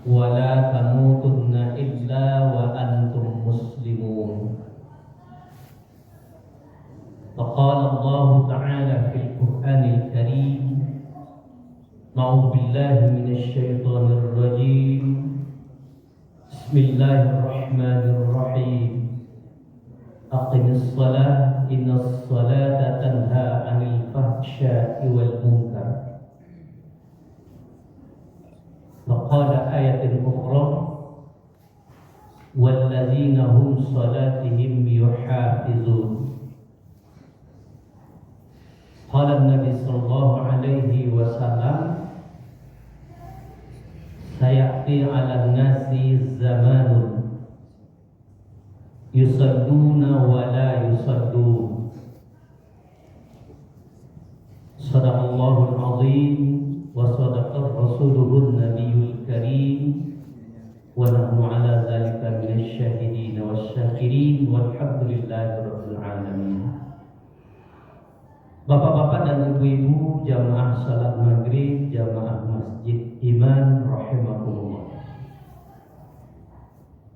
ولا تموتن إلا وأنتم مسلمون. فقال الله تعالى في القرآن الكريم: أعوذ بالله من الشيطان الرجيم. بسم الله الرحمن الرحيم. أقم الصلاة إن الصلاة تنهى عن الفحشاء والمنكر. فقال آية أخرى: والذين هم صلاتهم يحافظون. قال النبي صلى الله عليه وسلم: سيأتي على الناس زمان يصلون ولا يصلون. صدق الله العظيم وصدق رسوله النبي الكريم ونحن على ذلك من الشاهدين والشاكرين والحمد لله رب العالمين. Bapak-bapak dan ibu-ibu jamaah salat maghrib, jamaah masjid iman rahimakumullah.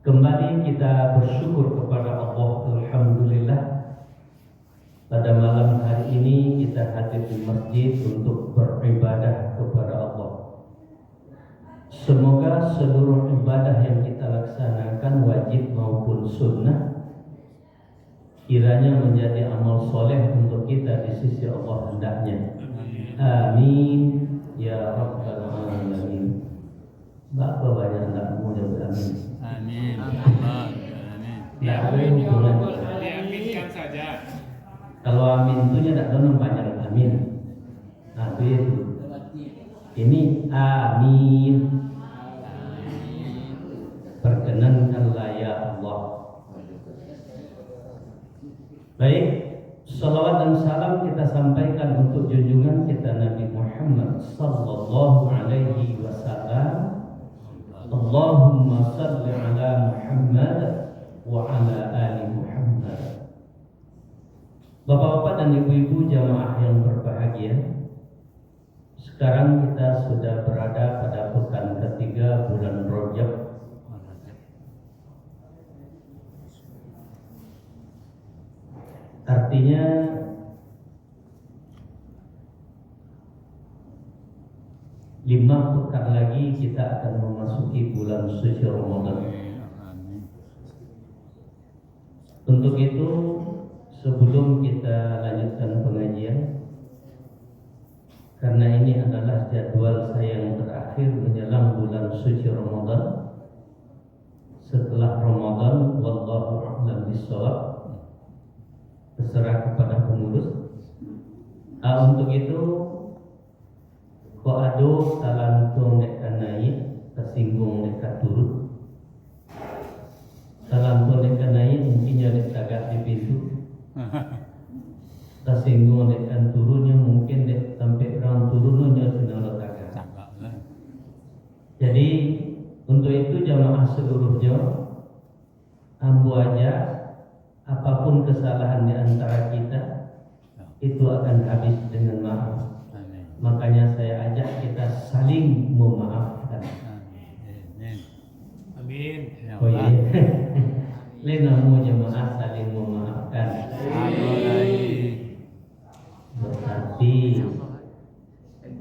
Kembali kita bersyukur kepada Allah, alhamdulillah. Pada malam hari ini kita hadir di masjid untuk beribadah kepada Allah. Semoga seluruh ibadah yang kita laksanakan, wajib maupun sunnah, kiranya menjadi amal soleh untuk kita di sisi Allah hendaknya. Amin ya rabbal alamin. Bapak banyak tak mau jawab amin. Amin. Amin. Diaminkan saja. Kalau amin itu tidak ada banyak amin. Nah itu. Ini amin. Perkenankanlah ya Allah. Baik, salawat dan salam kita sampaikan untuk junjungan kita Nabi Muhammad sallallahu alaihi wasallam. Allahumma salli ala Muhammad wa ala ali Muhammad. Bapak-bapak dan ibu-ibu jamaah yang berbahagia, sekarang kita sudah berada pada pekan ketiga bulan Rajab. Artinya lima pekan lagi kita akan memasuki bulan suci Ramadan. Untuk itu, sebelum kita lanjutkan pengajian, karena ini adalah jadwal saya yang terakhir menjelang bulan suci Ramadan. Setelah Ramadan, wallahu a'lam bishawab, terserah kepada pengurus. Untuk itu, ko ado talantung dek kanai, tersinggung dek turut. Talantung dek kanai mungkin jadi tagak di pintu. Tersinggung dek turunnya mungkin dek sampai orang turunnya sudah tagak. Jadi untuk itu jamaah seluruhnya, ambu aja. Apapun kesalahan di antara kita itu akan habis dengan maaf. Makanya saya ajak kita saling memaafkan. Amin. Oh iya. Lenamu jemaah saling memaafkan. Berarti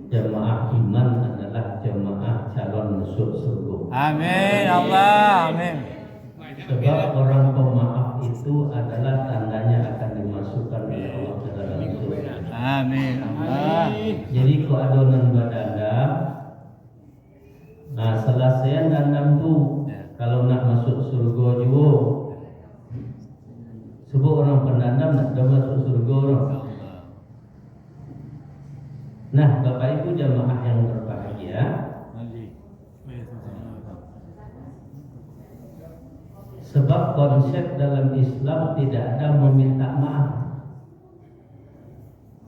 jemaah iman adalah jemaah calon masuk surga. Amin Allah. Amin. Sebab orang pemaaf itu adalah tandanya akan dimasukkan oleh Allah ke dalam surga. Amin Allah. Jadi kalau adonan badandam, nah selesai dandam tu, kalau nak masuk surga juga, sebab orang pendandam nak dah masuk surga orang. Nah, Bapak Ibu jamaah yang berbahagia, sebab konsep dalam Islam tidak ada meminta maaf,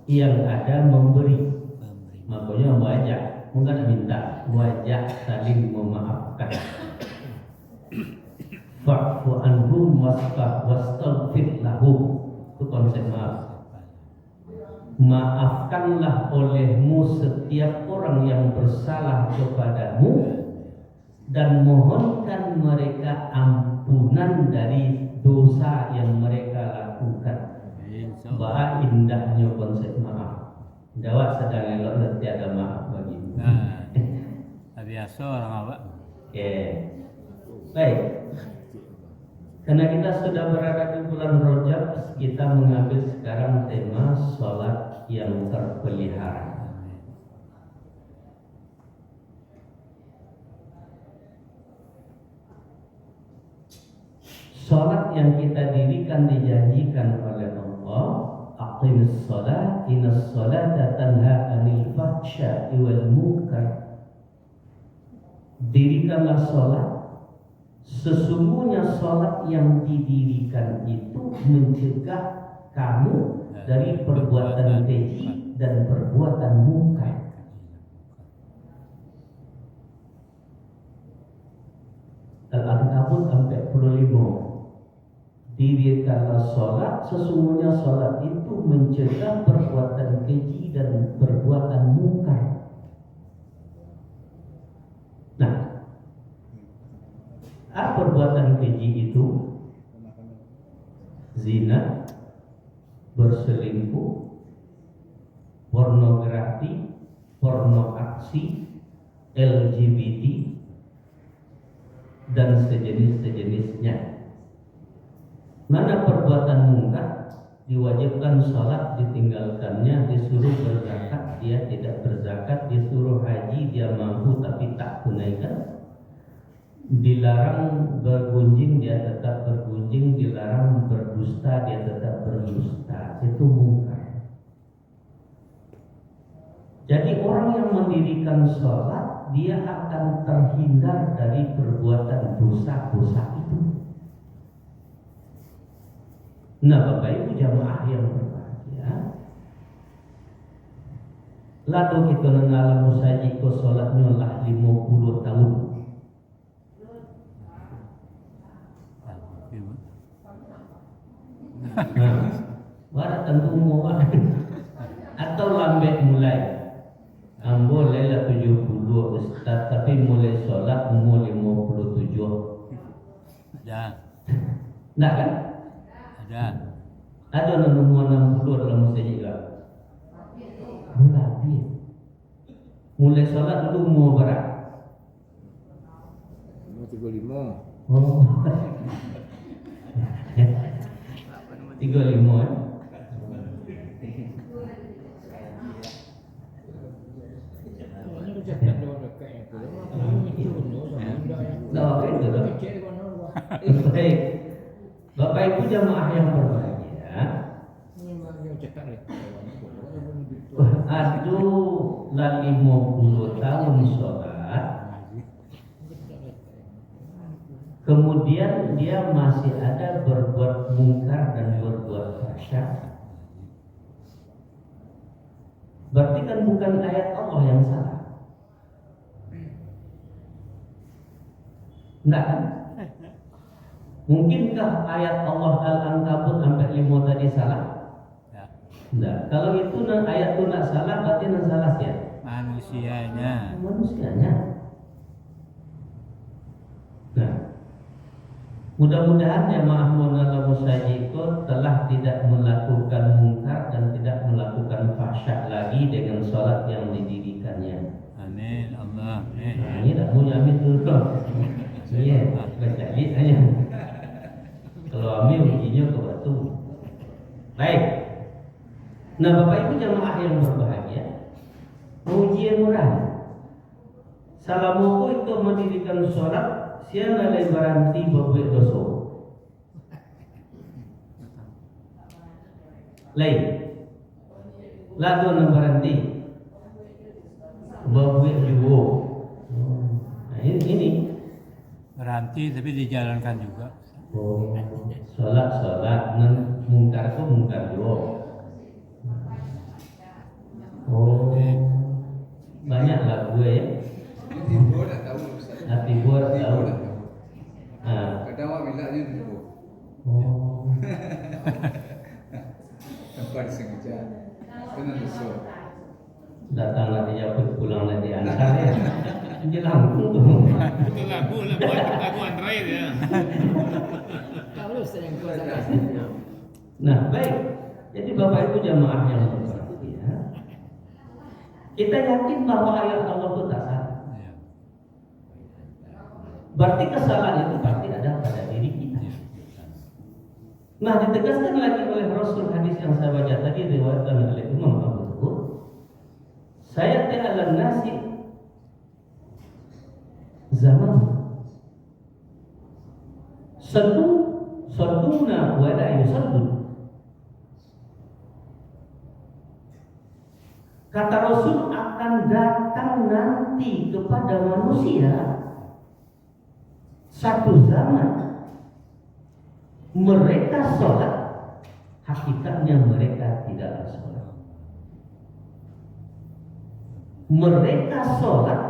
yang ada memberi. Makanya wajah, bukan minta, wajah saling memaafkan. Fa'fu anhum wastaghfir lahum. Itu konsep maaf. Maafkanlah olehmu setiap orang yang bersalah kepadamu, dan mohonkan mereka ampunan dari dosa yang mereka lakukan. Bahwa indahnya konsep maaf. Jawab sedang elok tiada maaf bagi. Nah, biasa orang awak. Baik. Karena kita sudah berada di bulan Rajab, kita mengambil sekarang tema sholat yang terpelihara. Sholat yang kita dirikan dijanjikan oleh Allah, aqimis sholat, innas sholata tanha anil fahsya'i wal munkar. Dirikanlah sholat, sesungguhnya sholat yang didirikan itu mencegah kamu dari perbuatan keji dan perbuatan munkar. Al-Ankabut 45. Dirikanlah sholat, sesungguhnya sholat itu mencegah perbuatan keji dan perbuatan munkar. Nah, apa perbuatan keji itu? Zina, berselingkuh, pornografi, porno aksi, LGBT, dan sejenis-sejenisnya. Mana perbuatan munkar? Diwajibkan sholat, ditinggalkannya, disuruh berzakat, dia tidak berzakat, disuruh haji, dia mampu tapi tak tunaikan. Dilarang bergunjing, dia tetap bergunjing, dilarang berdusta, dia tetap berdusta. Itu munkar. Jadi orang yang mendirikan sholat, dia akan terhindar dari perbuatan dosa-dosa itu. Nah, Bapak Ibu jamaah yang berbahagia, lalu kita nengalah musaji ko sholatnya lah 50 tahun. Nah, warak tentu mau atau lambat mulai. Ambo lela 70 Ustaz, tapi mulai sholat umur 57. Ada. Nah kan? Ada umur 60 dalam masjid juga. Mulai sholat dulu umur berapa? Umur 35. Oh. 35 eh? Baik. Bapak Ibu jamaah yang berbahagia, aduh lah 50 tahun sholat, kemudian dia masih ada berbuat mungkar dan berbuat fahsya. Berarti kan bukan ayat Allah yang salah. Enggak kan? Mungkinkah ayat Allah Al-Ankabut sampai 5 tadi salah? Enggak. Kalau itu ayat itu enggak salah, berarti yang salah siapa? Manusianya. Nah, mudah-mudahan jamaah Munala Musajiko telah tidak melakukan mungkar dan tidak melakukan fahsya lagi dengan sholat yang didirikannya. Amin Allah. Nah, ini tak punya amin dulu. Iya, berjadi aja. Kalau amin ujinya ke batu. Baik. Nah, Bapak Ibu jamaah yang berbahagia, ujian murah. Salamuku itu mendirikan sholat, siapa yang berhenti berbuat dosa. Lain. Lalu yang berhenti berbuat juga. Nah, ini Berhenti tapi dijalankan juga. oh, sholat nan mungkar itu mungkar juga. Oh, banyak lah gue ya. Timbul dah tahu Ustaz. Hati buat tahu. Timbul dah tahu. Ah. Kadang awak bilangnya timbul. Oh. Tanpa disengaja. Kena dosa. Datang lagi jauh pulang lagi antar ya. menjelang tuh. Itu lagu Android ya. Kalau sering kuasa. Nah, baik. Jadi Bapak Ibu jamaah yang berbahagia, kita yakin bahwa ayat Allah itu tak salah. Ya. Berarti kesalahan itu pasti ada pada diri kita. Nah, ditegaskan lagi oleh Rasul hadis yang saya baca tadi diriwayatkan oleh Imam Abu Dawud. Saya ta'ala nasi zaman salluna wa la yusallu. Kata Rasul akan datang nanti kepada manusia satu zaman mereka sholat, hakikatnya mereka tidaklah sholat. Mereka sholat,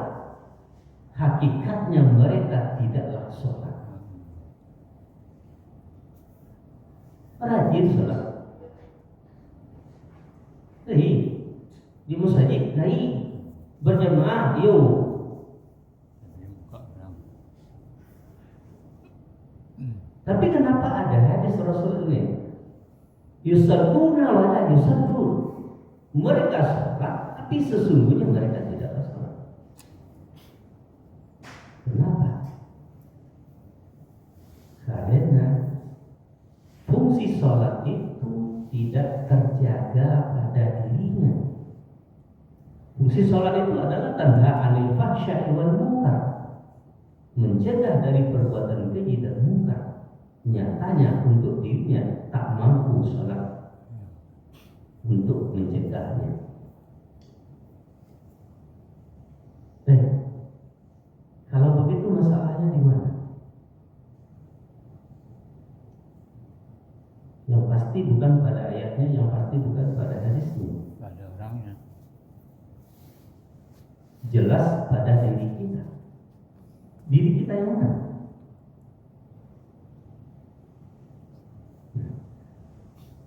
hakikatnya mereka tidaklah sholat. Rajin sholat, di masjid, berjamaah, yuk. Buka berang. Tapi kenapa ada hadis Rasul ini? Yusalluna wa la yusallun. Mereka sholat, tapi sesungguhnya mereka tidak sholat. Kenapa? Karena fungsi sholat itu tidak terjaga pada dirinya. Fungsi sholat itu adalah tanda anil fahsya'i wal munkar, mencegah dari perbuatan keji dan munkar. Nyatanya untuk dirinya tak mampu sholat untuk mencegahnya. Kalau begitu masalahnya di mana? Yang pasti bukan pada ayatnya, yang pasti bukan pada hadisnya. Pada orangnya. Jelas pada diri kita. Diri kita yang mana?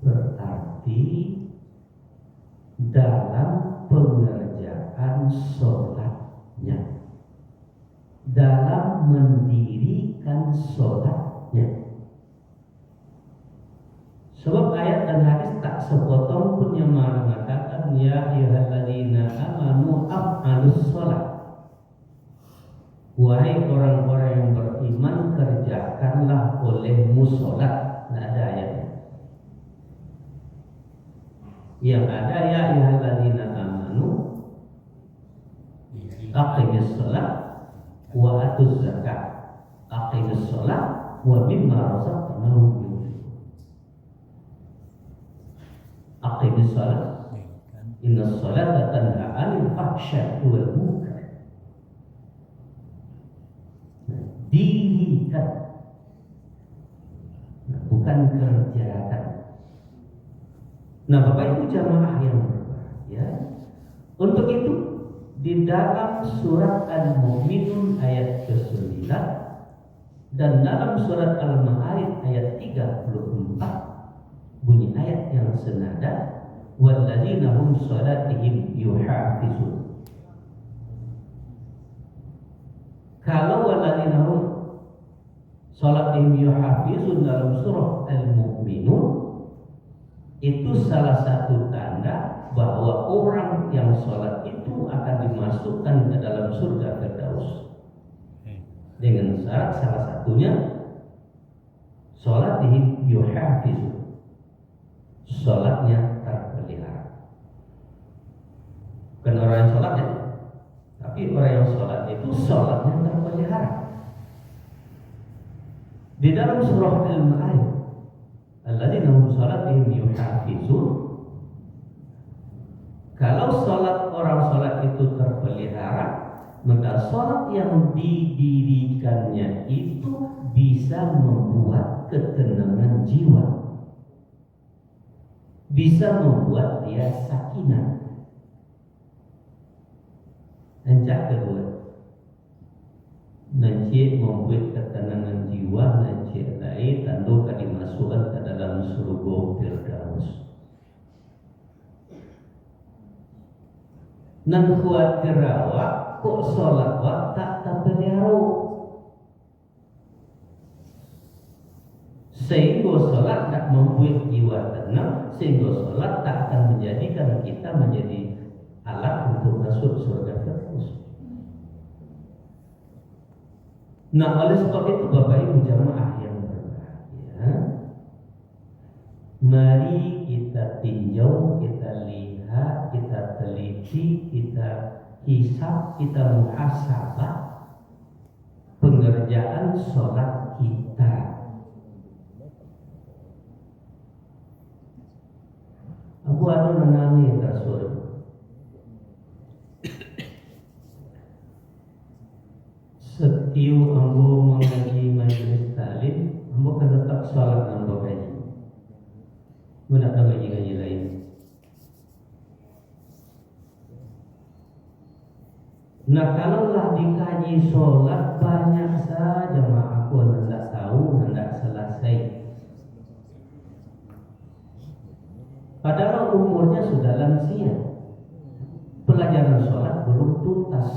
Berarti dalam pengerjaan sholatnya, dalam mendirikan sholatnya. Sebab ayat dan hadis tak sepotong pun yang mengatakan ya ayyuhalladzina amanu af'alus sholat. Wahai orang-orang yang beriman, kerjakanlah olehmu sholat. Tidak ada ayatnya. Yang ada ya ayyuhalladzina amanu aqimis sholat wa atuz zakat. Aqimis sholat wa mimma razaqnahum yunfiqun. Aqimis sholat, inna sholata tanha 'anil fahsya'i wal munkar. Dirikan, bukan kerjakan. Nah, Bapak Ibu jamaah yang berbahagia, untuk itu di dalam surat Al-Mu'minun ayat ke-9 dan dalam surat Al-Ma'arij ayat 34 bunyi ayat yang senada, walladzina hum sholatihim yuhafizun. Kalau walladzina hum sholatihim yuhafizun dalam surah Al-Mu'minun, itu salah satu tanda bahwa orang yang sholat itu akan dimasukkan ke dalam surga Firdaus. Dengan syarat salah satunya sholatihim yuhafizun, sholatnya terpelihara. Bukan orang yang sholat ya, tapi orang yang sholat itu sholatnya terpelihara. Di dalam surah Al-Ma'arij, alladzina hum sholatihim yuhafizun. Kalau sholat orang sholat itu terpelihara, maka sholat yang didirikannya itu bisa membuat ketenangan jiwa, bisa membuat dia sakinah. Encak kedua, nanti membuat ketenangan jiwa, nanti lain tentu akan dimasukkan ke dalam surga Firdaus. Nan khawatir awak kok sholat wak tak terpelihara. Sehingga sholat tak membuat jiwa tenang, sehingga sholat tak akan menjadikan kita menjadi alat untuk masuk surga terus. Nah, oleh sebab itu Bapak Ibu jamaah yang berbahagia, mari kita tinjau, kita lihat, kita teliti, kita hisab, kita muhasabah pengerjaan sholat kita. Aku ada menani Rasul. Setiap ambo mengaji majelis taklim, ambo kan tetap sholat ambo gaji. Mana ada gaji lain. Nah, kalaulah dikaji sholat banyak saja mak aku hendak tahu, hendak selesai. Padahal umurnya sudah lansia, pelajaran sholat belum tuntas.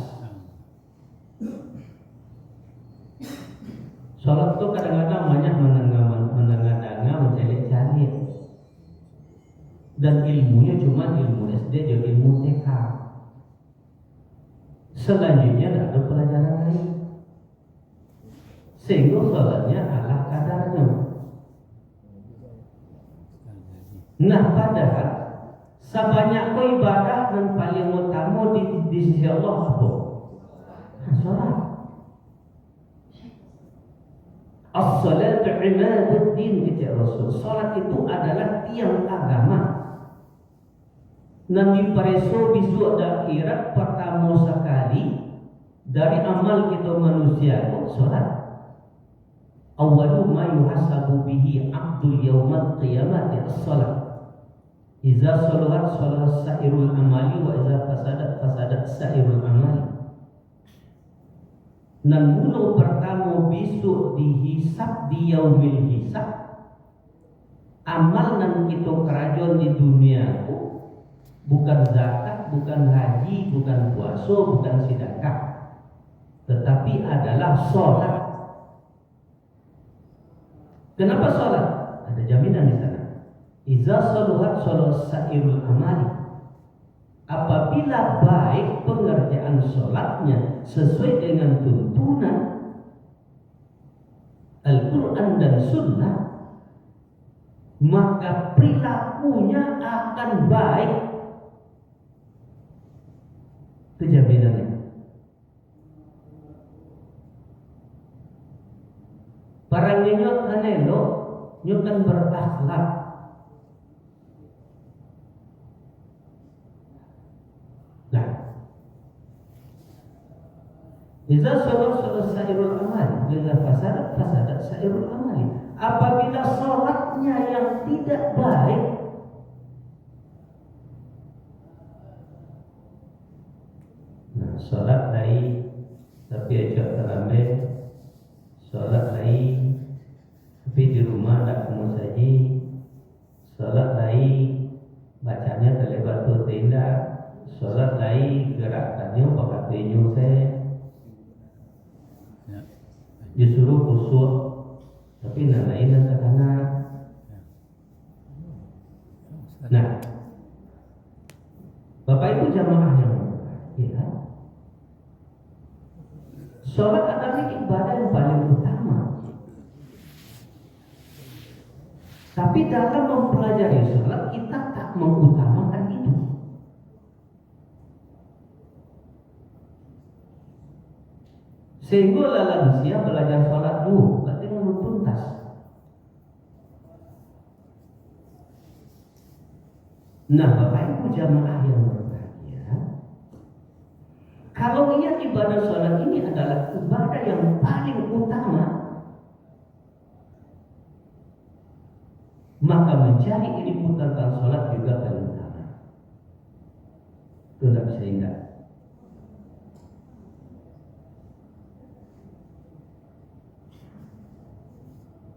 Sholat itu kadang-kadang banyak menengah-nengah mencari-cari, dan ilmunya cuma ilmu SD dan ilmu TK. Selanjutnya tidak ada pelajaran lain, sehingga sholatnya ala kadarnya. Nah, padahal sebanyak ibadah dan paling utama di sisi Allah apa? Salat. As-salatu imaduddin, kata Rasul. Salat itu adalah tiang agama. Nabi Pareso bisu akhirat pertama sekali dari amal kita manusia itu salat. Awwalu ma yuhasabu bihi 'abdul yaumal qiyamati as-salat. Iza salahat salahat sa'irul amali wa iza fasadat sa'irul amali. Dan mula pertama besok dihisab di yaumil hisab, amal nan kita kerajaan di dunia itu bukan zakat, bukan haji, bukan puasa, bukan sedekah, tetapi adalah sholat. Kenapa sholat? Ada jaminan di sana. Iza saluhat salat sa'irul amali. Apabila baik pengerjaan sholatnya sesuai dengan tuntunan Al-Quran dan Sunnah, maka perilakunya akan baik. Itu jaminannya. Barang nyok anelo, nyok kan berakhlak. Jika sholat sa'irul amali, bila fasadat sa'irul amali. Apabila sholatnya yang tidak baik, nah sholat lain tapi ajak terambil, sholat lain tapi di rumah tak kamu saji, sholat lain bacanya terlebat tu tindak, sholat lain gerakannya pakai penyuh saya. Disuruh khusyuk, tapi nak lain dan terkena. Nah, Bapak Ibu jamaah yang berbahagia, sholat adalah ibadah yang paling utama. Tapi dalam mempelajari sholat kita tak mengutamakan itu. Sehingga lansia belajar sholat dulu, berarti belum tuntas. Nah, Bapak Ibu jamaah yang berbahagia, kalau ia ibadah sholat ini adalah ibadah yang paling utama, maka mencari ilmu tentang sholat juga paling utama. Itu tidak bisa ingat.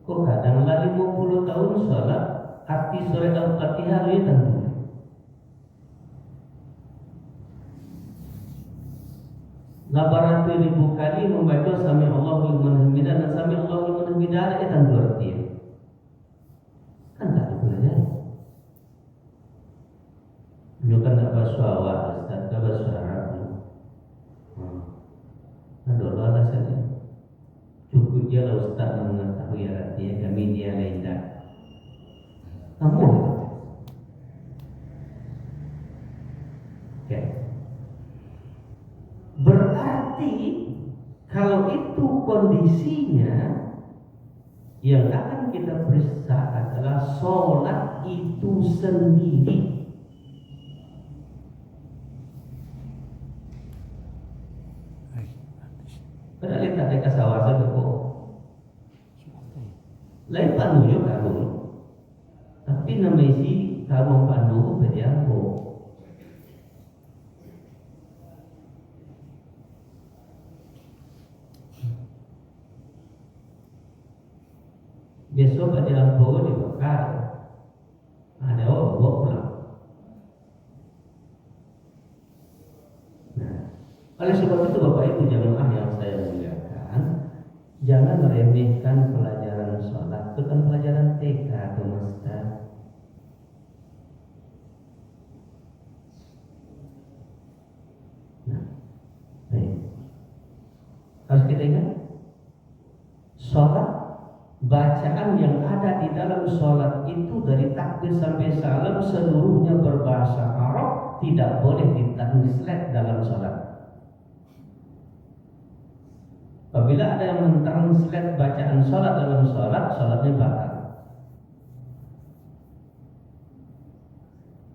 Kok kadang-kadang 50 tahun sholat, arti surat Al-Fatihah itu tentu. 800.000 kali membaca Sami Allahu liman hamidah dan Sami Allahu liman hamidah ada itu artinya. Kan tak dipelajari. Beliau kan tak bahasa awal, tak bahasa Arab. Ada alasannya. Cukup dia lah Ustaz mengetahui artinya, kami dia lain tak. Kamu okay. Berarti kalau itu kondisinya, yang akan kita periksa adalah sholat itu sendiri. Padahal kita ada kasawasan kok. Lain panu yo karung. Tapi nama isi karung panu beriambo. Besok beriambo dibakar. Ada orang bawa pulang. Nah, oleh sebab itu Bapak Ibu jamaah yang saya muliakan, jangan meremehkan pelajaran sholat. Itu kan pelajaran TK atau Master. Nah, baik. Harus kita ingat, sholat, bacaan yang ada di dalam sholat itu dari takbir sampai salam seluruhnya berbahasa Arab, tidak boleh ditranslate dalam sholat. Apabila ada yang mentranslate bacaan sholat dalam sholat, sholatnya batal.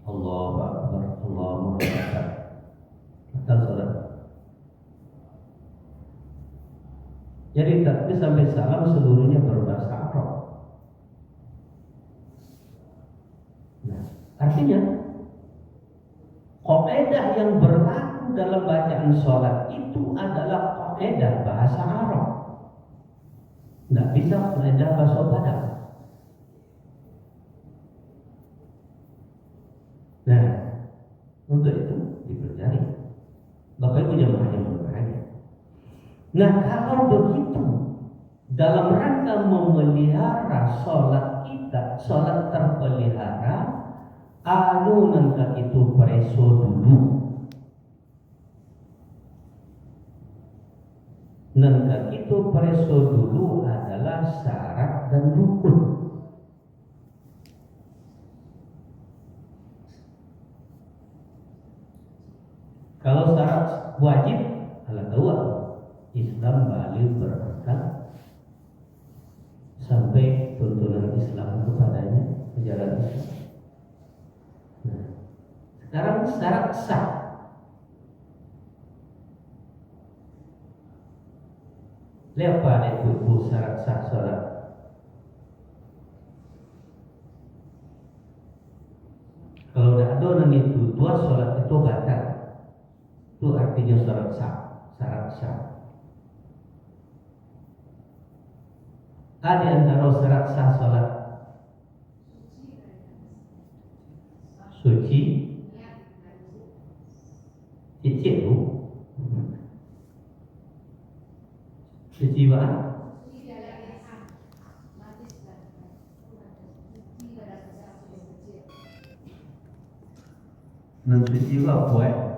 Allahu Akbar, Allahu Akbar. Batal sholat. Jadi takbir sampai salam seluruhnya berbahasa Arab. Nah, artinya kaidah yang berlaku dalam bacaan sholat itu adalah kaidah bahasa Arab. Tidak bisa kaidah bahasa Padang. Nah, untuk itu dipelajari. Bapak Ibu jamaah yang berbahagia. Nah, kalau begitu dalam rangka memelihara sholat kita, sholat terpelihara, nangka itu preso dulu. Nangka itu preso dulu adalah syarat dan rukun. Kalau syarat wajib, ala dua. Islam balik berakal sampai tuntunan Islam kepadanya, ajaran Islam. Nah, sekarang syarat sah. Lihat pada ibu syarat sah sholat. Kalau tidak ada dan itu dua sholat itu batal. Itu artinya syarat sah, syarat sah. Ada antara syarat sah sholat suci, cicit tu, suci apa? Non suci apa?